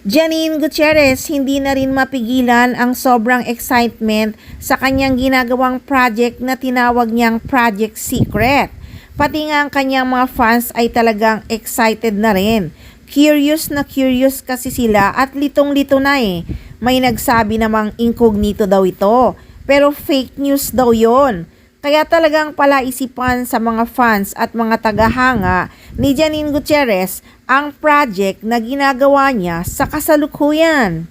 Janine Gutierrez hindi na rin mapigilan ang sobrang excitement sa kanyang ginagawang project na tinawag niyang Project Secret. Pati nga ang kanyang mga fans ay talagang excited na rin. Curious na curious kasi sila at litong-lito na eh. May nagsabi namang incognito daw ito, pero fake news daw yon. Kaya talagang palaisipan sa mga fans at mga tagahanga ni Janine Gutierrez ang project na ginagawa niya sa kasalukuyan.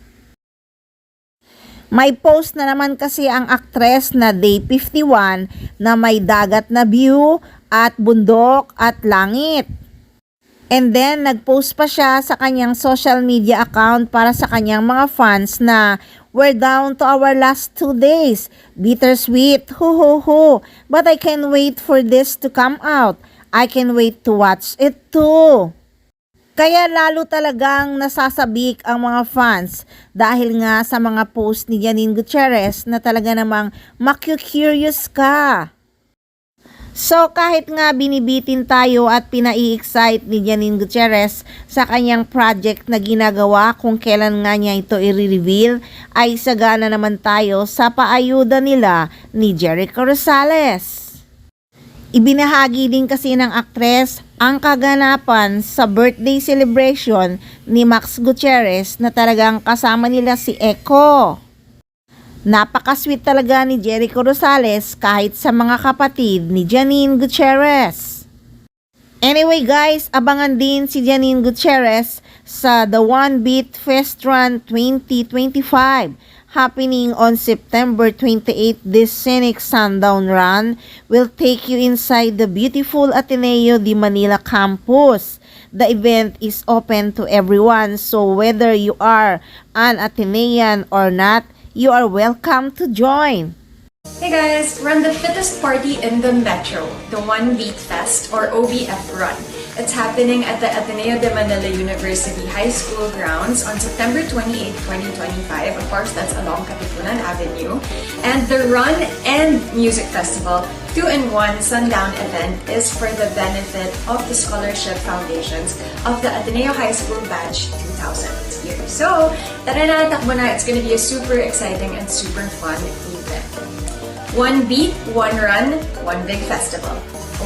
May post na naman kasi ang aktres na Day 51 na may dagat na view at bundok at langit. And then, nag-post pa siya sa kanyang social media account para sa kanyang mga fans na we're down to our last 2 days. Bittersweet, ho ho ho. But I can't wait for this to come out. I can wait to watch it too. Kaya lalo talagang nasasabik ang mga fans dahil nga sa mga post ni Janine Gutierrez na talaga namang maku-curious ka. So kahit nga binibitin tayo at pinai-excite ni Janine Gutierrez sa kanyang project na ginagawa kung kailan nga niya ito i-reveal, ay sagana naman tayo sa paayuda nila ni Jericho Rosales. Ibinahagi din kasi ng aktres ang kaganapan sa birthday celebration ni Max Gutierrez na talagang kasama nila si Echo. Napaka-sweet talaga ni Jericho Rosales kahit sa mga kapatid ni Janine Gutierrez. Anyway guys, abangan din si Janine Gutierrez sa The One Beat Fest Run 2025 happening on September 28. This scenic sundown run will take you inside the beautiful Ateneo de Manila campus. The event is open to everyone, so whether you are an Atenean or not, you are welcome to join. Hey guys, run the fittest party in the metro, the One Beat Fest or OBF Run. It's happening at the Ateneo de Manila University High School grounds on September 28, 2025. Of course, that's along Katipunan Avenue. And the Run and Music Festival 2-in-1 sundown event is for the benefit of the scholarship foundations of the Ateneo High School Batch 2000 year. So, tara na, takbo na. It's gonna be a super exciting and super fun event. One beat, one run, one big festival.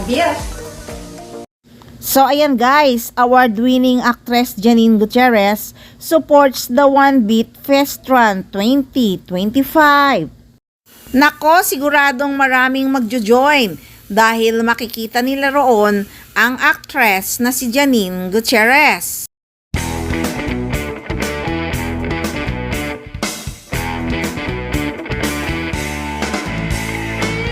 OBF! So ayan guys, award-winning actress Janine Gutierrez supports the One Beat Fest Run 2025. Nako, siguradong maraming magjo-join dahil makikita nila roon ang actress na si Janine Gutierrez.